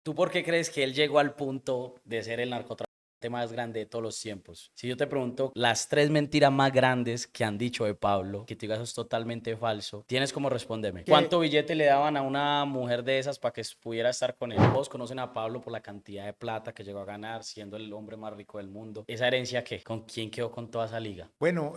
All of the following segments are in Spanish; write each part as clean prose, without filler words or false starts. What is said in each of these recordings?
¿Tú por qué crees que él llegó al punto de ser el narcotraficante más grande de todos los tiempos? Si yo te pregunto las tres mentiras más grandes que han dicho de Pablo, que tú digas eso es totalmente falso, ¿tienes cómo responderme? Que ¿Cuánto billete le daban a una mujer de esas para que pudiera estar con él? Todos conocen a Pablo por la cantidad de plata que llegó a ganar, siendo el hombre más rico del mundo. ¿Esa herencia qué? ¿Con quién quedó con toda esa liga? Bueno,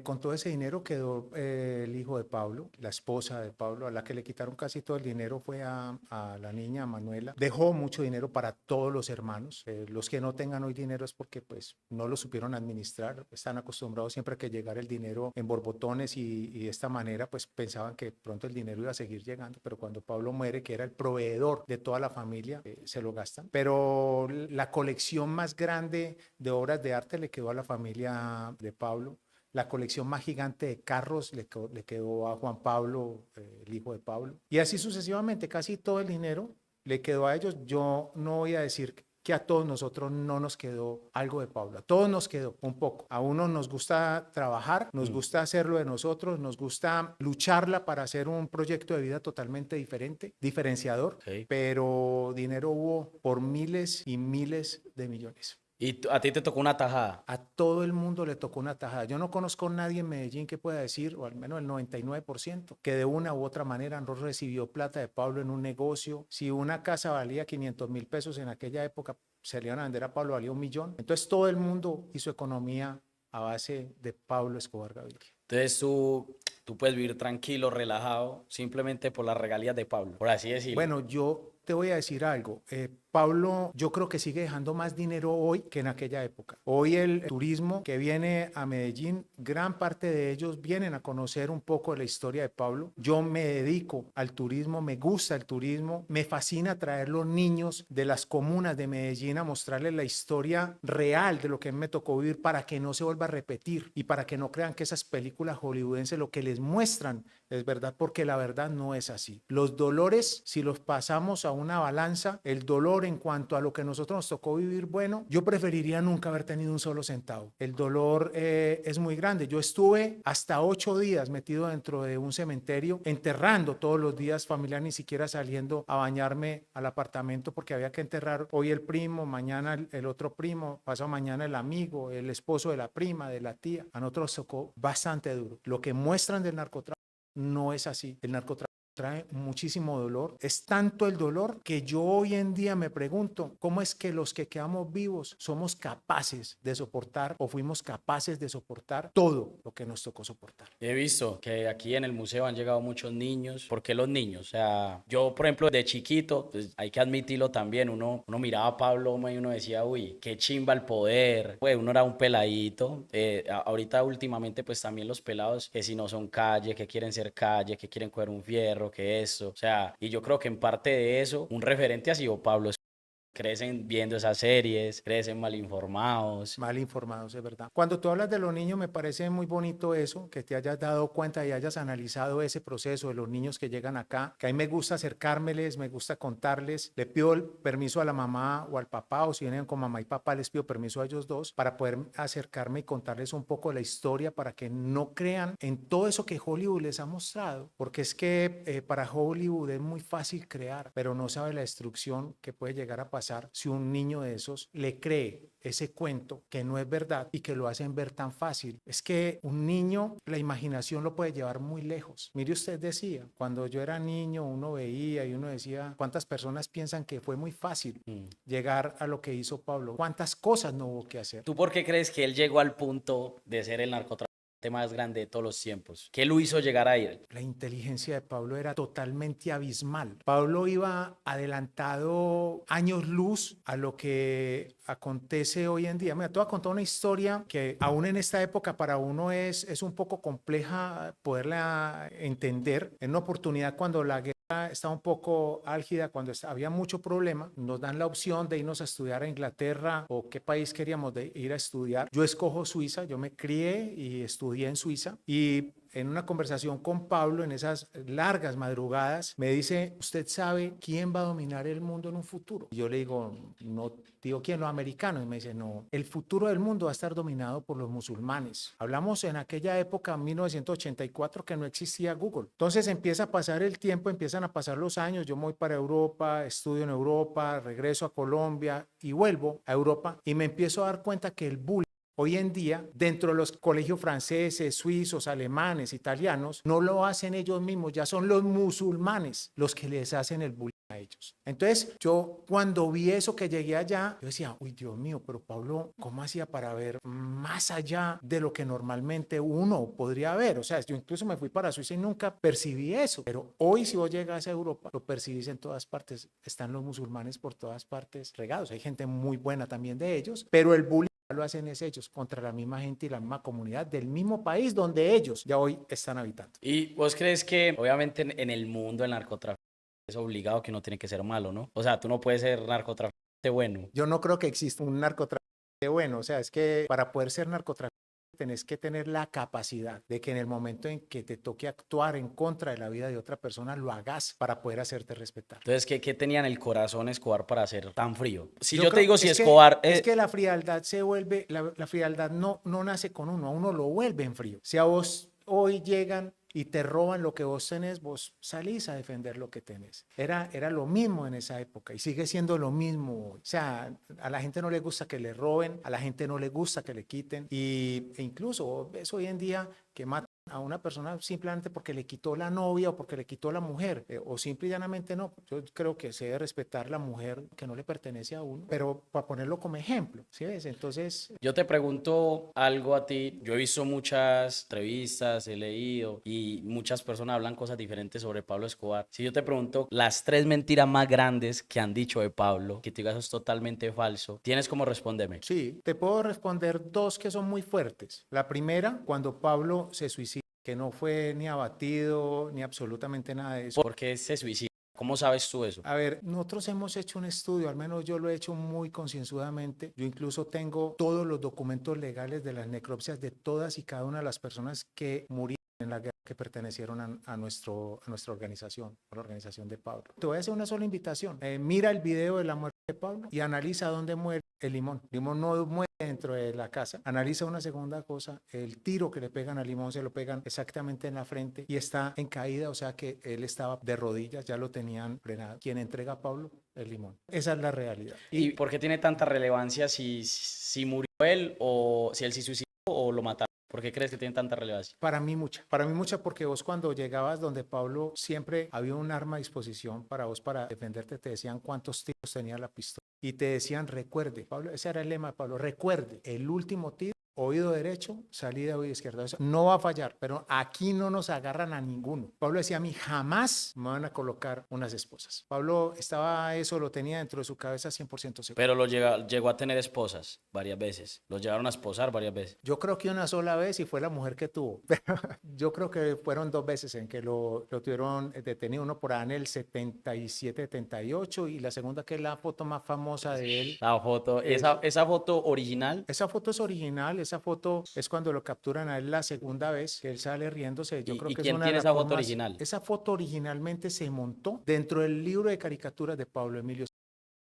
con todo ese dinero quedó el hijo de Pablo, la esposa de Pablo, a la que le quitaron casi todo el dinero fue a la niña, a Manuela. Dejó mucho dinero para todos los hermanos. Los que no tengan hoy dinero es porque pues no lo supieron administrar. Están acostumbrados siempre a que llegara el dinero en borbotones y de esta manera pues pensaban que pronto el dinero iba a seguir llegando. Pero cuando Pablo muere, que era el proveedor de toda la familia, se lo gastan. Pero la colección más grande de obras de arte le quedó a la familia de Pablo. La colección más gigante de carros le quedó a Juan Pablo, el hijo de Pablo. Y así sucesivamente, casi todo el dinero le quedó a ellos. Yo no voy a decir que a todos nosotros no nos quedó algo de Pablo. A todos nos quedó un poco. A uno nos gusta trabajar, nos Mm, gusta hacerlo de nosotros, nos gusta lucharla para hacer un proyecto de vida totalmente diferente, diferenciador, ok. pero dinero hubo por miles y miles de millones. ¿Y a ti te tocó una tajada? A todo el mundo le tocó una tajada. Yo no conozco a nadie en Medellín que pueda decir, o al menos el 99%, que de una u otra manera no recibió plata de Pablo en un negocio. Si una casa valía 500.000 pesos en aquella época, se le iban a vender a Pablo, valía 1 millón. Entonces todo el mundo hizo economía a base de Pablo Escobar Gaviria. Entonces tú puedes vivir tranquilo, relajado, simplemente por las regalías de Pablo, por así decirlo. Bueno, yo te voy a decir algo. Pablo, yo creo que sigue dejando más dinero hoy que en aquella época. Hoy el turismo que viene a Medellín, gran parte de ellos vienen a conocer un poco de la historia de Pablo. Yo me dedico al turismo, me gusta el turismo, me fascina traer los niños de las comunas de Medellín a mostrarles la historia real de lo que me tocó vivir para que no se vuelva a repetir y para que no crean que esas películas hollywoodenses lo que les muestran es verdad, porque la verdad no es así. Los dolores, si los pasamos a una balanza, el dolor en cuanto a lo que nosotros nos tocó vivir, bueno, yo preferiría nunca haber tenido un solo centavo. El dolor es muy grande. Yo estuve hasta 8 días metido dentro de un cementerio, enterrando todos los días, familia ni siquiera saliendo a bañarme al apartamento porque había que enterrar hoy el primo, mañana el otro primo, pasado mañana el amigo, el esposo de la prima, de la tía. A nosotros nos tocó bastante duro. Lo que muestran del narcotráfico no es así. El narcotráfico trae muchísimo dolor. Es tanto el dolor que yo hoy en día me pregunto, ¿cómo es que los que quedamos vivos somos capaces de soportar o fuimos capaces de soportar todo lo que nos tocó soportar? He visto que aquí en el museo han llegado muchos niños. ¿Por qué los niños? O sea, yo, por ejemplo, de chiquito, pues hay que admitirlo también, uno miraba a Pablo y uno decía, uy, qué chimba el poder. Pues uno era un peladito. Ahorita últimamente, pues también los pelados, que si no son calle, que quieren ser calle, que quieren coger un fierro, que eso. O sea, y yo creo que en parte de eso, un referente ha sido Pablo. Crecen viendo esas series, crecen mal informados. Mal informados, es verdad. Cuando tú hablas de los niños, me parece muy bonito eso, que te hayas dado cuenta y hayas analizado ese proceso de los niños que llegan acá, que a mí me gusta acercármeles, me gusta contarles, le pido el permiso a la mamá o al papá, o si vienen con mamá y papá, les pido permiso a ellos dos para poder acercarme y contarles un poco de la historia para que no crean en todo eso que Hollywood les ha mostrado, porque es que para Hollywood es muy fácil crear, pero no sabe la destrucción que puede llegar a pasar si un niño de esos le cree ese cuento que no es verdad y que lo hacen ver tan fácil. Es que un niño, la imaginación lo puede llevar muy lejos. Mire, usted decía, cuando yo era niño, uno veía y uno decía, ¿cuántas personas piensan que fue muy fácil Mm. llegar a lo que hizo Pablo? ¿Cuántas cosas no hubo que hacer? ¿Tú por qué crees que él llegó al punto de ser el narcotraficante más grande de todos los tiempos? ¿Qué lo hizo llegar a él? La inteligencia de Pablo era totalmente abismal. Pablo iba adelantado años luz a lo que acontece hoy en día. Mira, te voy a contar una historia que aún en esta época para uno es un poco compleja poderla entender. En una oportunidad cuando la guerra está un poco álgida, cuando había mucho problema, nos dan la opción de irnos a estudiar a Inglaterra o qué país queríamos de ir a estudiar. Yo escojo Suiza, yo me crié y estudié en Suiza y en una conversación con Pablo, en esas largas madrugadas, me dice, ¿usted sabe quién va a dominar el mundo en un futuro? Y yo le digo, no, tío, ¿quién? Los americanos. Y me dice, no, el futuro del mundo va a estar dominado por los musulmanes. Hablamos en aquella época, 1984, que no existía Google. Entonces empieza a pasar el tiempo, empiezan a pasar los años, yo me voy para Europa, estudio en Europa, regreso a Colombia y vuelvo a Europa y me empiezo a dar cuenta que el bullying hoy en día, dentro de los colegios franceses, suizos, alemanes, italianos, no lo hacen ellos mismos, ya son los musulmanes los que les hacen el bullying a ellos. Entonces, yo cuando vi eso que llegué allá, yo decía, uy, Dios mío, pero Pablo, ¿cómo hacía para ver más allá de lo que normalmente uno podría ver? O sea, yo incluso me fui para Suiza y nunca percibí eso, pero hoy si vos llegas a Europa, lo percibís en todas partes, están los musulmanes por todas partes regados, hay gente muy buena también de ellos, pero el bullying lo hacen es ellos contra la misma gente y la misma comunidad del mismo país donde ellos ya hoy están habitando. ¿Y vos crees que obviamente en el mundo el narcotráfico es obligado que uno tiene que ser malo, ¿no? O sea, tú no puedes ser narcotraficante bueno. Yo no creo que exista un narcotraficante bueno, o sea, es que para poder ser narcotraficante tenés que tener la capacidad de que en el momento en que te toque actuar en contra de la vida de otra persona, lo hagas para poder hacerte respetar. Entonces, ¿qué tenía en el corazón Escobar para ser tan frío? Si Yo yo te creo digo si es Escobar... es que la frialdad se vuelve, la frialdad no nace con uno, a uno lo vuelve en frío. Si a vos hoy llegan y te roban lo que vos tenés, vos salís a defender lo que tenés. Era lo mismo en esa época y sigue siendo lo mismo hoy. O sea, a la gente no le gusta que le roben, a la gente no le gusta que le quiten e incluso ves hoy en día que matan a una persona simplemente porque le quitó la novia o porque le quitó la mujer, o simple y llanamente no. Yo creo que se debe respetar la mujer que no le pertenece a uno, pero para ponerlo como ejemplo, ¿sí ves? Entonces... Yo te pregunto algo a ti. Yo he visto muchas entrevistas, he leído y muchas personas hablan cosas diferentes sobre Pablo Escobar. Si yo te pregunto las 3 mentiras más grandes que han dicho de Pablo, que te digas eso es totalmente falso, ¿tienes cómo responderme? Sí, te puedo responder dos que son muy fuertes. La primera, cuando Pablo se suicida, que no fue ni abatido ni absolutamente nada de eso. ¿Por qué se suicida? ¿Cómo sabes tú eso? A ver, nosotros hemos hecho un estudio, al menos yo lo he hecho muy concienzudamente. Yo incluso tengo todos los documentos legales de las necropsias de todas y cada una de las personas que murieron en la guerra que pertenecieron a nuestra organización, a la organización de Pablo. Te voy a hacer una sola invitación. Mira el video de la muerte de Pablo y analiza dónde muere el Limón. Limón no muere dentro de la casa. Analiza una segunda cosa, el tiro que le pegan a Limón se lo pegan exactamente en la frente y está en caída, o sea que él estaba de rodillas, ya lo tenían frenado. ¿Quién entrega a Pablo? El Limón. Esa es la realidad. ¿Y por qué tiene tanta relevancia si murió él o si él se suicidó o lo mataron? ¿Por qué crees que tiene tanta relevancia? Para mí mucha, porque vos cuando llegabas donde Pablo siempre había un arma a disposición para vos para defenderte, te decían cuántos tiros tenía la pistola y te decían recuerde, Pablo, ese era el lema de Pablo, recuerde, el último tiro, oído derecho, salida oído izquierdo, eso no va a fallar, pero aquí no nos agarran a ninguno. Pablo decía a mí, jamás me van a colocar unas esposas. Pablo estaba, eso lo tenía dentro de su cabeza 100% seguro. Pero llegó a tener esposas varias veces. Lo llegaron a esposar varias veces. Yo creo que una sola vez y fue la mujer que tuvo. Pero yo creo que fueron 2 veces en que lo tuvieron detenido. Uno por ahí en el 77, 78 y la segunda que es la foto más famosa de él. La foto, esa foto original. Esa foto es original, esa foto es cuando lo capturan a él la segunda vez, que él sale riéndose. Yo creo que ¿quién es una tiene de esa las foto formas. original? Esa foto originalmente se montó dentro del libro de caricaturas de Pablo Emilio.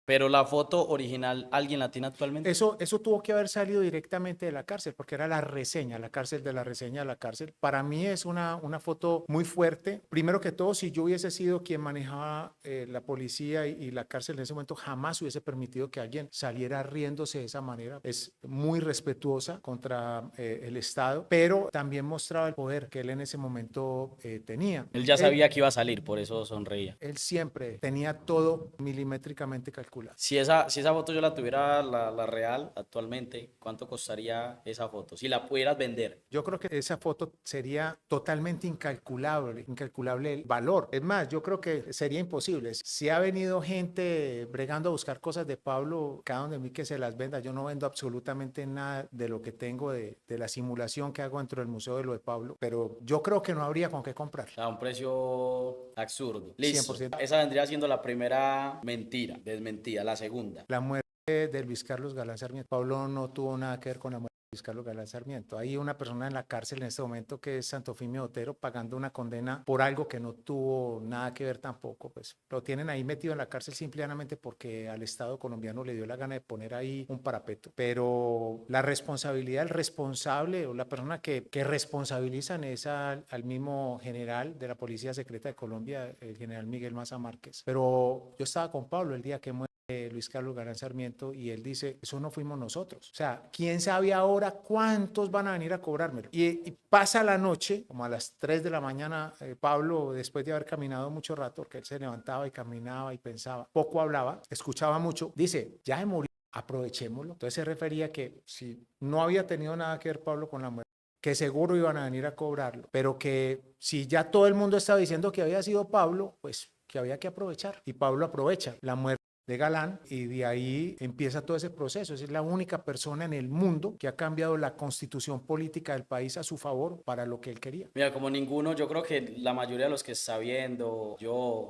Pero la foto original, ¿alguien la tiene actualmente? Eso tuvo que haber salido directamente de la cárcel, porque era la reseña, la cárcel de la reseña de la cárcel. Para mí es una foto muy fuerte. Primero que todo, si yo hubiese sido quien manejaba la policía y la cárcel en ese momento, jamás hubiese permitido que alguien saliera riéndose de esa manera. Es muy respetuosa contra el Estado, pero también mostraba el poder que él en ese momento tenía. Él ya sabía que iba a salir, por eso sonreía. Él siempre tenía todo milimétricamente calculado. Si esa foto yo la tuviera, la real, actualmente, ¿cuánto costaría esa foto? Si la pudieras vender. Yo creo que esa foto sería totalmente incalculable el valor. Es más, yo creo que sería imposible. Si ha venido gente bregando a buscar cosas de Pablo, cada uno de mí que se las venda. Yo no vendo absolutamente nada de lo que tengo de la simulación que hago dentro del museo de lo de Pablo, pero yo creo que no habría con qué comprar. O sea, un precio absurdo. Listo. 100%. Esa vendría siendo la primera mentira, desmentida. La segunda. La muerte de Luis Carlos Galán Sarmiento. Pablo no tuvo nada que ver con la muerte Luis Carlos Galán Sarmiento. Hay una persona en la cárcel en este momento que es Santofimio Otero pagando una condena por algo que no tuvo nada que ver tampoco. Pues lo tienen ahí metido en la cárcel simplemente porque al Estado colombiano le dio la gana de poner ahí un parapeto. Pero la responsabilidad del responsable o la persona que responsabilizan es al mismo general de la Policía Secreta de Colombia, el general Miguel Maza Márquez. Pero yo estaba con Pablo el día que muere Luis Carlos Galán Sarmiento y él dice, eso no fuimos nosotros. O sea, ¿quién sabe ahora cuántos van a venir a cobrármelo? Y pasa la noche, como a las 3 de la mañana, Pablo, después de haber caminado mucho rato, porque él se levantaba y caminaba y pensaba, poco hablaba, escuchaba mucho, dice, ya se murió, aprovechémoslo. Entonces se refería que si no había tenido nada que ver Pablo con la muerte, que seguro iban a venir a cobrarlo, pero que si ya todo el mundo estaba diciendo que había sido Pablo, pues que había que aprovechar. Y Pablo aprovecha la muerte de Galán y de ahí empieza todo ese proceso. Es la única persona en el mundo que ha cambiado la constitución política del país a su favor para lo que él quería. Mira, como ninguno, yo creo que la mayoría de los que está viendo,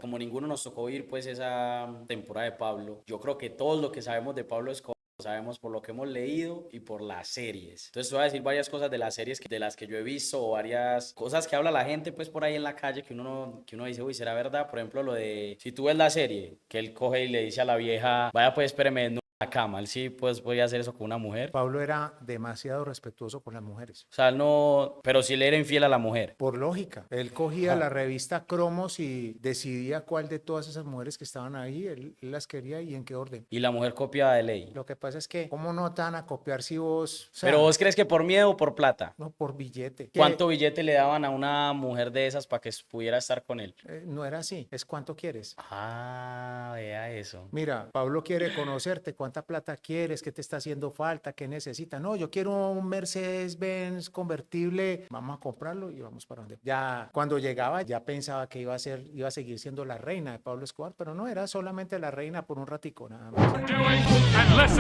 como ninguno nos tocó ir pues esa temporada de Pablo, yo creo que todo lo que sabemos de Pablo Escobar lo sabemos por lo que hemos leído y por las series. Entonces te voy a decir varias cosas de las series de las que yo he visto, o varias cosas que habla la gente pues por ahí en la calle que uno dice, uy, ¿será verdad? Por ejemplo, lo de, si tú ves la serie, que él coge y le dice a la vieja, vaya pues espéreme, la cama, él sí pues podía hacer eso con una mujer. Pablo era demasiado respetuoso con las mujeres. O sea, él no, pero sí le era infiel a la mujer. Por lógica, él cogía la revista Cromos y decidía cuál de todas esas mujeres que estaban ahí, él las quería y en qué orden. Y la mujer copiaba de ley. Lo que pasa es que, ¿cómo no te van a copiar si vos... O sea, Pero vos crees que por miedo o por plata. no, por billete. ¿Cuánto billete le daban a una mujer de esas para que pudiera estar con él? No era así, es cuánto quieres. Ah, vea eso. Mira, Pablo quiere conocerte, cuánta plata quieres, qué te está haciendo falta, qué necesita. No, yo quiero un Mercedes-Benz convertible, vamos a comprarlo y vamos para donde. Ya cuando llegaba ya pensaba que iba a seguir siendo la reina de Pablo Escobar, pero no, era solamente la reina por un ratico nada más.